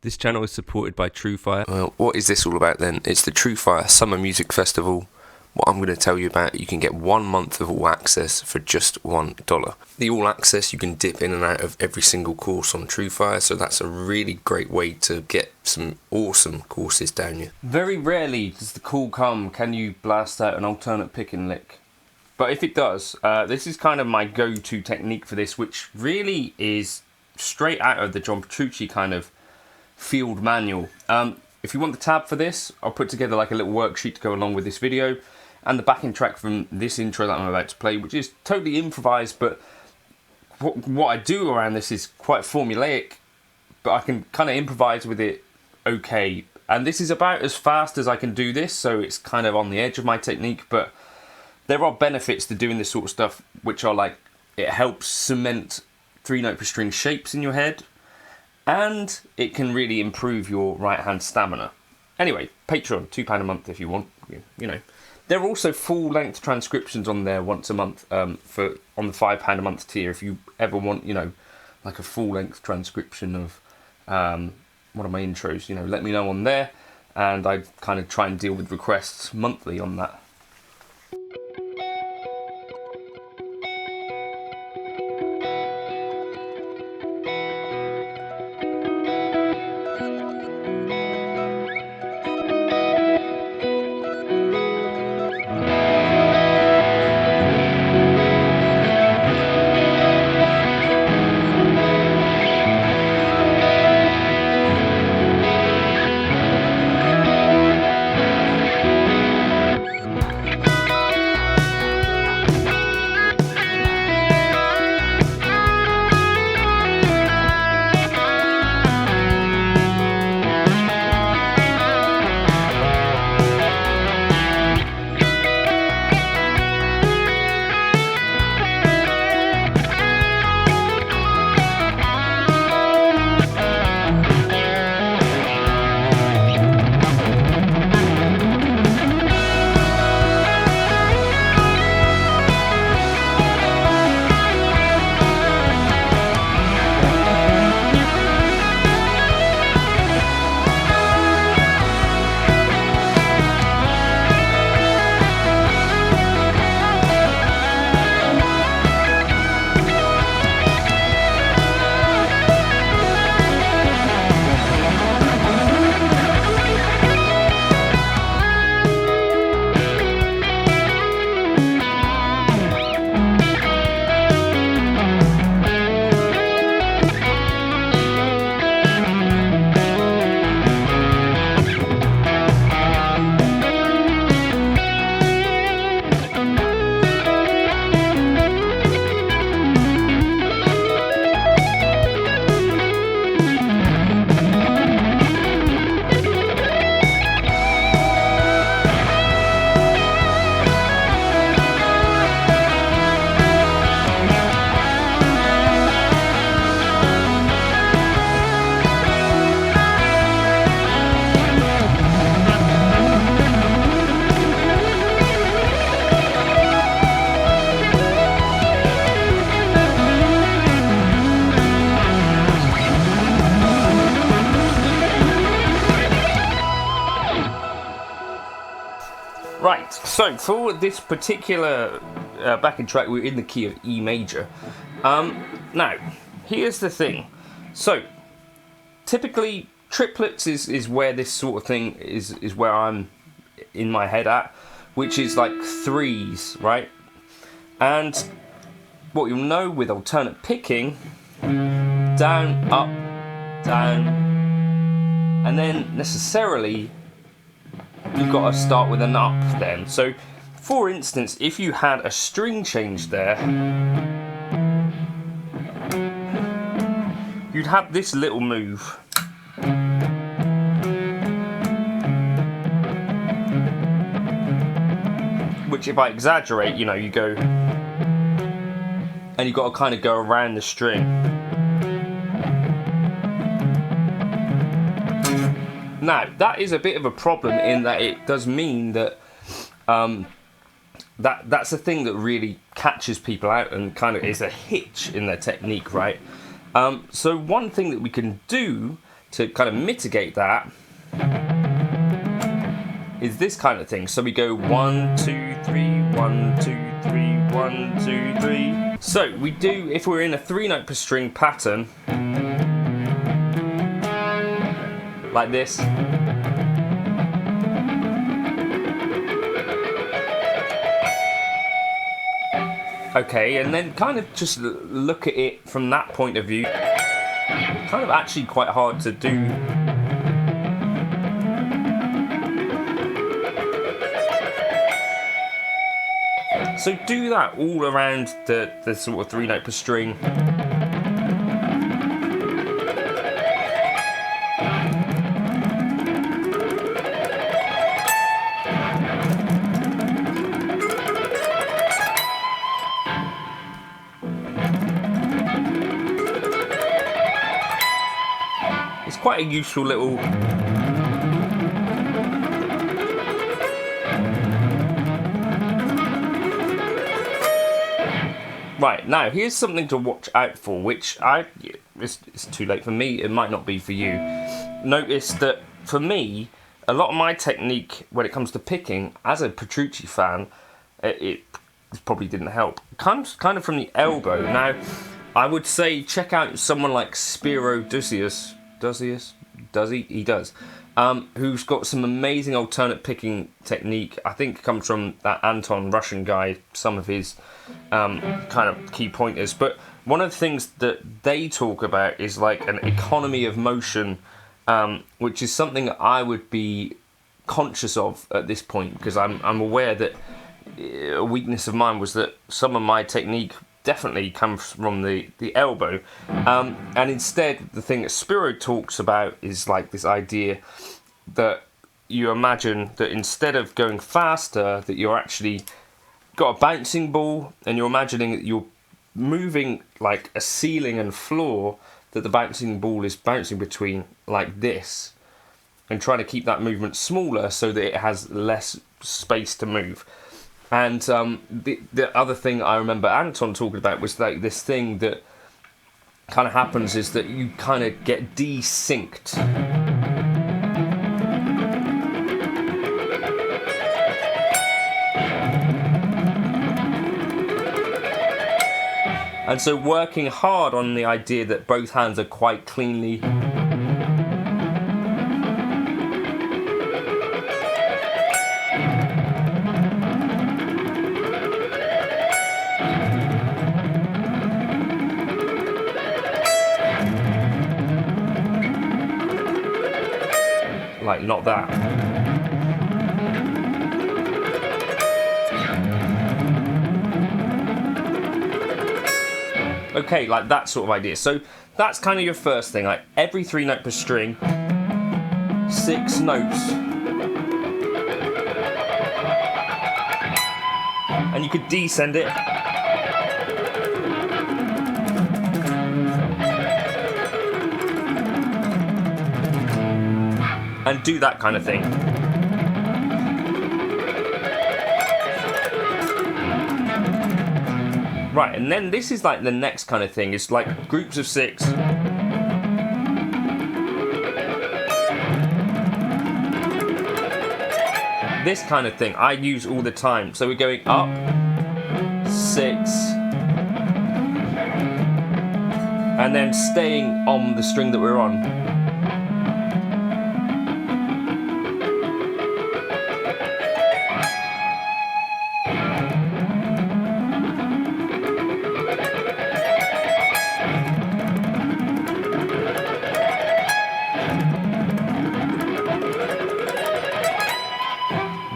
This channel is supported by Truefire. Well, what is this all about then? It's the Truefire Summer Music Festival. What I'm going to tell you about, you can get 1 month of all access for just $1. The all access, you can dip in and out of every single course on Truefire, so that's a really great way to get some awesome courses down you. Very rarely does the call come, can you blast out an alternate picking lick? But if it does, this is kind of my go-to technique for this, which really is straight out of the John Petrucci kind of field manual. If you want the tab for this, I'll put together like a little worksheet to go along with this video, and the backing track from this intro that I'm about to play, which is totally improvised, but what I do around this is quite formulaic, but I can kind of improvise with it okay. And this is about as fast as I can do this, so it's kind of on the edge of my technique, but there are benefits to doing this sort of stuff, which are like, it helps cement 3-note per string shapes in your head, and it can really improve your right hand stamina. Anyway, Patreon, £2 a month if you want, you know. There are also full-length transcriptions on there once a month on the £5 a month tier if you ever want, you know, like a full-length transcription of one of my intros. You know, let me know on there, and I kind of try and deal with requests monthly on that. Right, so for this particular backing track, we're in the key of E major. Now, here's the thing. So, typically, triplets is where this sort of thing is where I'm in my head at, which is like threes, right? And what you'll know with alternate picking, down, up, down, and then necessarily you've got to start with an up then. So, for instance, if you had a string change there, you'd have this little move. Which, if I exaggerate, you know, you go, and you've got to kind of go around the string. Now, that is a bit of a problem in that it does mean that that's a thing that really catches people out and kind of is a hitch in their technique, right? So one thing that we can do to to kind of mitigate that is this kind of thing. So we go 1, 2, 3, 1, 2, 3, 1, 2, 3. So we do, if we're in a 3-note per string pattern, like this. Okay, and then kind of just look at it from that point of view. Kind of actually quite hard to do. So do that all around the sort of 3-note per string. It's quite a useful little Right, now here's something to watch out for, which it's too late for me, it might not be for you. Notice that for me, a lot of my technique when it comes to picking, as a Petrucci fan, it probably didn't help. Comes kind of from the elbow. Now, I would say check out someone like Spiro Dusius. Does he? He does. Who's got some amazing alternate picking technique. I think it comes from that Anton Russian guy, some of his kind of key pointers. But one of the things that they talk about is like an economy of motion, which is something I would be conscious of at this point, because I'm aware that a weakness of mine was that some of my technique definitely comes from the elbow, and instead the thing that Spiro talks about is like this idea that you imagine that instead of going faster, that you're actually got a bouncing ball, and you're imagining that you're moving like a ceiling and floor that the bouncing ball is bouncing between, like this, and trying to keep that movement smaller so that it has less space to move. And the other thing I remember Anton talking about was like this thing that kind of happens is that you kind of get desynced. And so working hard on the idea that both hands are quite cleanly like not that. Okay, like that sort of idea. So that's kind of your first thing, like every 3-note per string, 6 notes. And you could descend it. And do that kind of thing. Right, and then this is like the next kind of thing. It's like groups of 6. This kind of thing I use all the time. So we're going up, 6, and then staying on the string that we're on.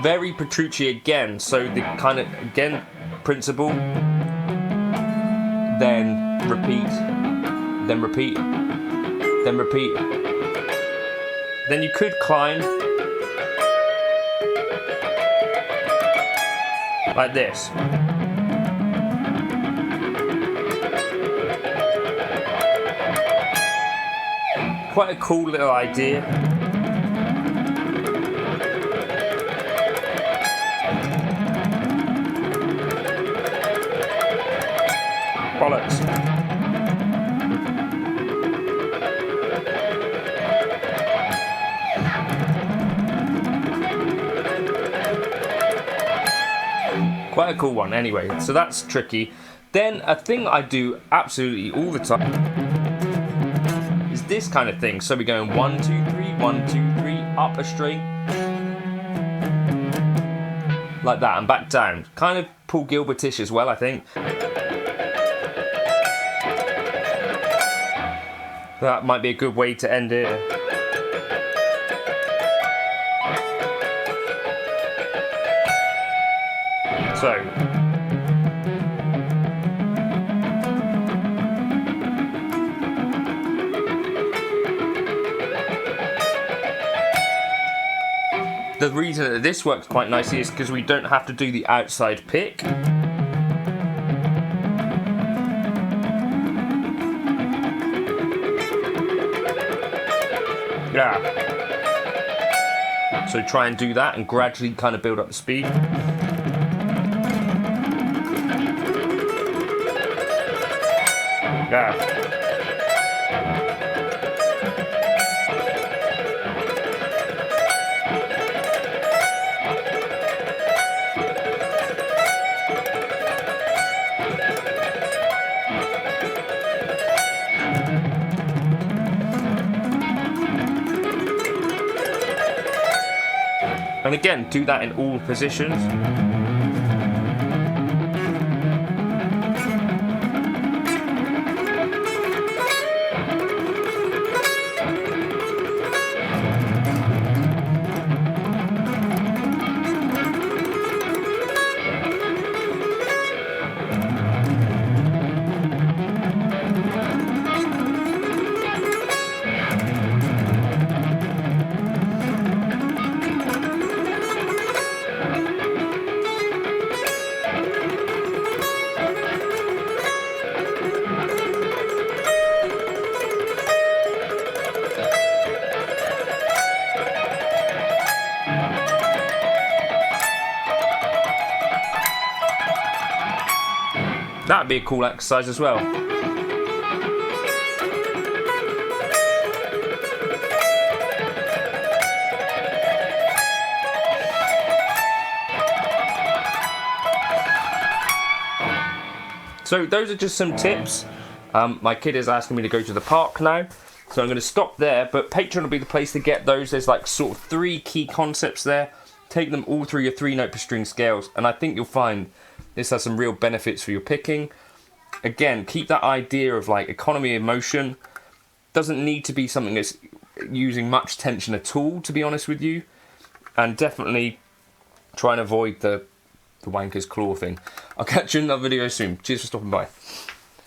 Very Petrucci again, so the kind of, again, principle, then repeat, then repeat, then repeat. Then you could climb, like this. Quite a cool little idea. Bollocks. quite a cool one anyway, so that's tricky. Then a thing I do absolutely all the time is this kind of thing. So we're going 1, 2, 3, 1, 2, 3, up a string, like that, and back down. Kind of Paul Gilbertish as well, I think. That might be a good way to end it. So, the reason that this works quite nicely is because we don't have to do the outside pick. Yeah. So try and do that and gradually kind of build up the speed. Yeah. And again, do that in all positions. That'd be a cool exercise as well. So those are just some tips. My kid is asking me to go to the park now, so I'm going to stop there, but Patreon will be the place to get those. There's like sort of 3 key concepts there. Take them all through your 3-note per string scales, and I think you'll find this has some real benefits for your picking. Again, keep that idea of like economy of motion. Doesn't need to be something that's using much tension at all, to be honest with you. And definitely try and avoid the wanker's claw thing. I'll catch you in another video soon. Cheers for stopping by.